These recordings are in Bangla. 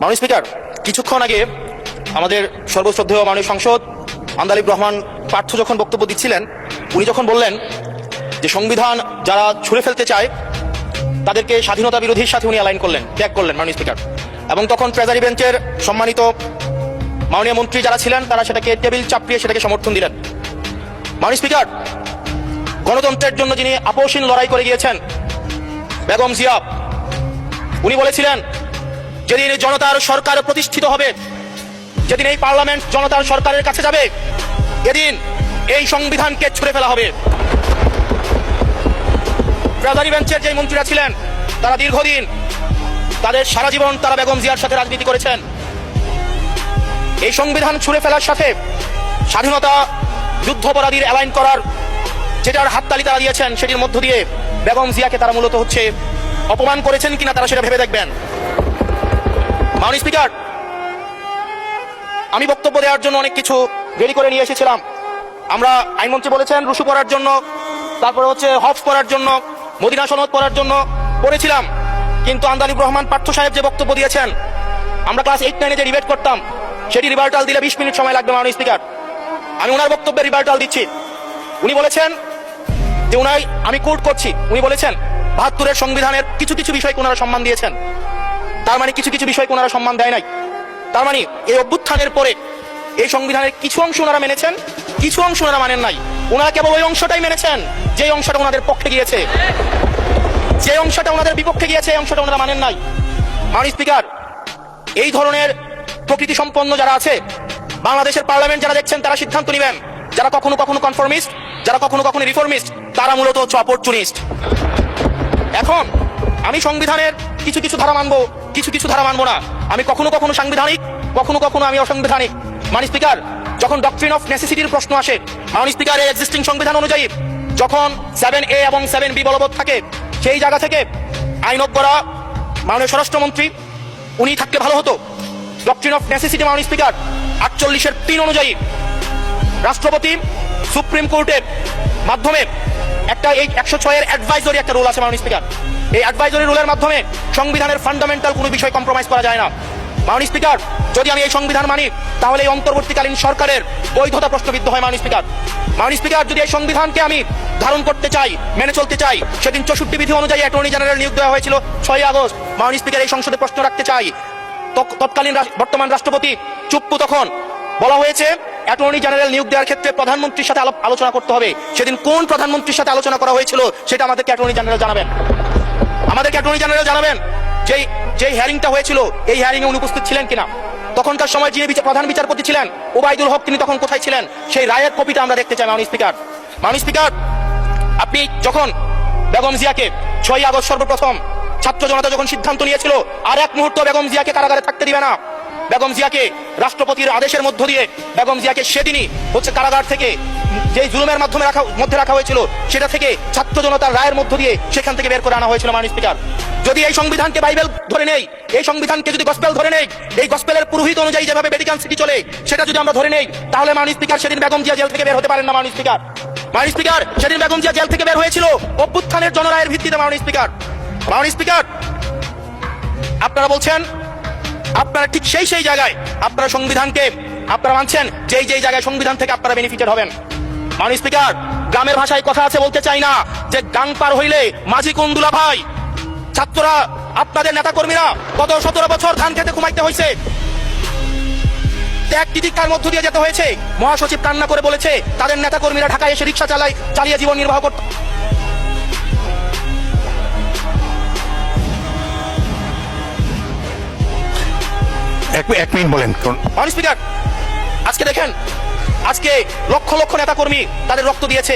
মাননীয় স্পিকার, কিছুক্ষণ আগে আমাদের সর্বশ্রদ্ধেয় মাননীয় সাংসদ আন্দালিব রহমান পার্থ যখন বক্তব্য দিচ্ছিলেন, উনি যখন বললেন যে সংবিধান যারা ছুঁড়ে ফেলতে চায় তাদেরকে স্বাধীনতা বিরোধীর সাথে উনি অ্যালাইন করলেন, ত্যাগ করলেন মাননীয় স্পিকার। এবং তখন ট্রেজারি বেঞ্চের সম্মানিত মাননীয় মন্ত্রী যারা ছিলেন তারা সেটাকে টেবিল চাপড়িয়ে সেটাকে সমর্থন দিলেন। মাননীয় স্পিকার, গণতন্ত্রের জন্য যিনি আপোষহীন লড়াই করে গিয়েছেন বেগম জিয়া, উনি বলেছিলেন যেদিন জনতার সরকার প্রতিষ্ঠিত হবে, যেদিন এই পার্লামেন্ট জনতার সরকারের কাছে যাবে, এদিন এই সংবিধানকে ছুঁড়ে ফেলা হবে। ট্রেজারি বেঞ্চের যে মন্ত্রীরা ছিলেন তারা দীর্ঘদিন, তাদের সারা জীবন তারা বেগম জিয়ার সাথে রাজনীতি করেছেন। এই সংবিধান ছুঁড়ে ফেলার সাথে স্বাধীনতা যুদ্ধাপরাধীর অ্যালাইন করার যেটার হাততালি তারা দিয়েছেন, সেটির মধ্য দিয়ে বেগম জিয়াকে তারা মূলত অপমান করেছেন কিনা তারা সেটা ভেবে দেখবেন। মাননীয় স্পিকার, আমি বক্তব্য দেওয়ার জন্য অনেক কিছু রেডি করে নিয়ে এসেছিলাম। আমরা আইনমন্ত্রী বলেছেন রুশু পড়ার জন্য, তারপরে হফ পড়ার জন্য, মদিনা সনদ পড়ার জন্য পড়েছিলাম। কিন্তু আন্দালিব রহমান পার্থ সাহেব যে বক্তব্য দিয়েছেন, আমরা ক্লাস 8-9 যে ডিবেট করতাম সেটি রিভার্টাল দিলে 20 মিনিট সময় লাগবে। মাননীয় স্পিকার, আমি ওনার বক্তব্যে রিভার্টাল দিচ্ছি। উনি বলেছেন যে আমি কোট করছি, উনি বলেছেন 72-এর সংবিধানের কিছু কিছু বিষয়কে ওনারা সম্মান দিয়েছেন। তার মানে কিছু কিছু বিষয়কে ওনারা সম্মান দেয় নাই। তার মানে এই অভ্যুত্থানের পরে এই সংবিধানের কিছু অংশ ওনারা মেনেছেন, কিছু অংশ ওনারা মানেন নাই। ওনারা কেবল ওই অংশটাই মেনেছেন যে অংশটা ওনাদের পক্ষে গিয়েছে, যে অংশটা ওনাদের বিপক্ষে গিয়েছে এই অংশটা ওনারা মানেন নাই। মাননীয় স্পিকার, এই ধরনের প্রকৃতি সম্পন্ন যারা আছে বাংলাদেশের পার্লামেন্ট যারা দেখছেন তারা সিদ্ধান্ত নেবেন, যারা কখনো কখনো কনফর্মিস্ট, যারা কখনো কখনো রিফর্মিস্ট, তারা মূলত অপরচুনিস্ট। এখন আমি সংবিধানের কিছু কিছু ধারা মানবো, কিছু কিছু ধারা মানবো না। আমি কখনো কখনো সাংবিধানিক, কখনো কখনো আমি অসাংবিধানিক। মাননীয় স্পিকার, যখন ডক্ট্রিন অফ নেসেসিটির প্রশ্ন আসে, মাননীয় স্পিকার, এই এক্সিস্টিং সংবিধান অনুযায়ী যখন 7A এবং 7B বলবৎ থাকে, সেই জায়গা থেকে আইনজ্ঞরা, মাননীয় স্বরাষ্ট্রমন্ত্রী উনি থাকতে ভালো হতো। ডক্ট্রিন অফ নেসেসিটি মাননীয় স্পিকার 48-এর 3 অনুযায়ী রাষ্ট্রপতি সুপ্রিম কোর্টের মাধ্যমে একটা এই 106-এর অ্যাডভাইজরি একটা রুল আছে মাননীয় স্পিকার। এই অ্যাডভাইজরি রুলের মাধ্যমে সংবিধানের ফান্ডামেন্টাল কোনো বিষয় কম্প্রোমাইজ করা যায় না। মাননীয় স্পিকার, যদি আমি এই সংবিধান মানি তাহলে এই অন্তর্বর্তীকালীন সরকারের বৈধতা প্রশ্নবিদ্ধ হয়। মাননীয় স্পিকার, মাননীয় স্পিকার, যদি এই সংবিধানকে আমি ধারণ করতে চাই, মেনে চলতে চাই, সেদিন 64 বিধি অনুযায়ী অ্যাটর্নি জেনারেল নিয়োগ দেওয়া হয়েছিল 6 আগস্ট। মাননীয় স্পিকার, এই সংসদে প্রশ্ন রাখতে চাই, তৎকালীন বর্তমান রাষ্ট্রপতি চুপ্পু, তখন বলা হয়েছে অ্যাটর্নি জেনারেল নিয়োগ দেওয়ার ক্ষেত্রে প্রধানমন্ত্রীর সাথে আলোচনা করতে হবে। সেদিন কোন প্রধানমন্ত্রীর সাথে আলোচনা করা হয়েছিল সেটা আমাদেরকে অ্যাটর্নি জেনারেল জানাবেন। আমাদেরকে অ্যাটর্নি জেনারেল জানাবেন যেই হিয়ারিংটা হয়েছিল এই হিয়ারিং এ উনি উপস্থিত ছিলেন কিনা। তখনকার সময় যিনি প্রধান বিচারপতি ছিলেন ওবায়দুল হক, তিনি তখন কোথায় ছিলেন, সেই রায়ের কপিটা আমরা দেখতে চাই। মাননীয় স্পিকার, মাননীয় স্পিকার, আপনি যখন বেগম জিয়াকে 6 আগস্ট সর্বপ্রথম ছাত্র জনতা যখন সিদ্ধান্ত নিয়েছিল আর এক মুহূর্ত বেগম জিয়াকে কারাগারে থাকতে দিবে না, বেগম জিয়াকে রাষ্ট্রপতির আদেশের মধ্য দিয়ে বেগম জিয়াকে সেদিনই কারাগার থেকে যে জুলুমের মধ্যে রাখা হয়েছিল সেটা থেকে ছাত্র জনতার রায়ের মধ্য দিয়ে সেখান থেকে বের করে আনা হয়েছিল। মাননীয় স্পিকার, যদি এই সংবিধানকে বাইবেল ধরে নেই, এই সংবিধানকে যদি গসপেল ধরে নেই, এই গসপেলের পুরোহিত অনুযায়ী যেভাবে ভ্যাটিকান সিটি চলে সেটা যদি আমরা ধরে নেই, তাহলে মাননীয় স্পিকার, সেদিন বেগম জিয়া জেল থেকে বের হতে পারেন না। মাননীয় স্পিকার, মাননীয় স্পিকার, সেদিন বেগম জিয়া জেল থেকে বের হয়েছিল অভ্যুত্থানের জনরায়ের ভিত্তিতে। মাননীয় স্পিকার, মাননীয় স্পিকার, আপনারা বলছেন আপনারা ঠিক সেই জায়গায় আপনারা সংবিধানকে আপনারা মানছেন যেই জায়গায় সংবিধান থেকে আপনারা বেনিফিটেড হবেন। মাননীয় স্পিকার, গ্রামের ভাষায় কথা আছে, বলতে চাই না যে গাং পার হইলে মাঝি কুন্দুলা ভাই। ছাত্ররা, আপনাদের নেতা কর্মীরা গত 17 বছর ধান খেতে ঘুমাইতে হয়েছে, ত্যাগ তিতিক্ষার মধ্য দিয়ে যেতে হয়েছে। মহাসচিব কান্না করে বলেছে তাদের নেতা কর্মীরা ঢাকায় এসে রিক্সা চালিয়ে জীবন নির্বাহ করত। এক মিনিট বলেন। মাননীয় স্পিকার, আজকে দেখেন, আজকে লক্ষ লক্ষ নেতা কর্মী তাদের রক্ত দিয়েছে।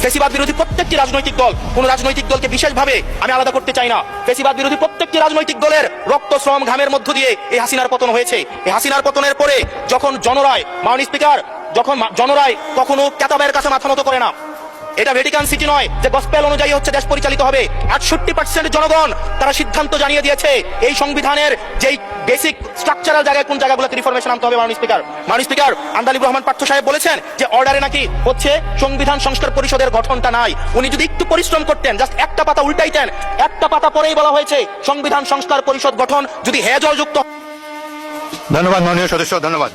ফেসিবাদ বিরোধী প্রত্যেকটি রাজনৈতিক দল, কোন রাজনৈতিক দলকে বিশেষভাবে আমি আলাদা করতে চাই না, ফেসিবাদ বিরোধী প্রত্যেকটি রাজনৈতিক দলের রক্ত, শ্রম, ঘামের মধ্য দিয়ে এই হাসিনার পতন হয়েছে। এই হাসিনার পতনের পরে যখন জনরায়, মাননীয় স্পিকার, যখন জনরায় কখনো কেতাবের কাছে মাথা নত করে না, এটা ভ্যাটিকান সিটি নয় যে গসপেল অনুযায়ী হচ্ছে দেশ পরিচালিত হবে। 68% জনগণ তারা সিদ্ধান্ত জানিয়ে দিয়েছে এই সংবিধানের যেই বেসিক স্ট্রাকচারাল জায়গায় কোন জায়গাগুলোতে রিফরমেশন আনতে হবে। মাননীয় স্পিকার আন্দালিব রহমান পার্থ সাহেব বলেছেন যে অর্ডারে নাকি হচ্ছে সংবিধান সংস্কার পরিষদের গঠনটা নাই। উনি যদি একটু পরিশ্রম করতেন, জাস্ট একটা পাতা উল্টাইতেন, একটা পাতা পরেই বলা হয়েছে সংবিধান সংস্কার পরিষদ গঠন যদি হেজলযুক্ত। ধন্যবাদ মাননীয় সদস্য, ধন্যবাদ।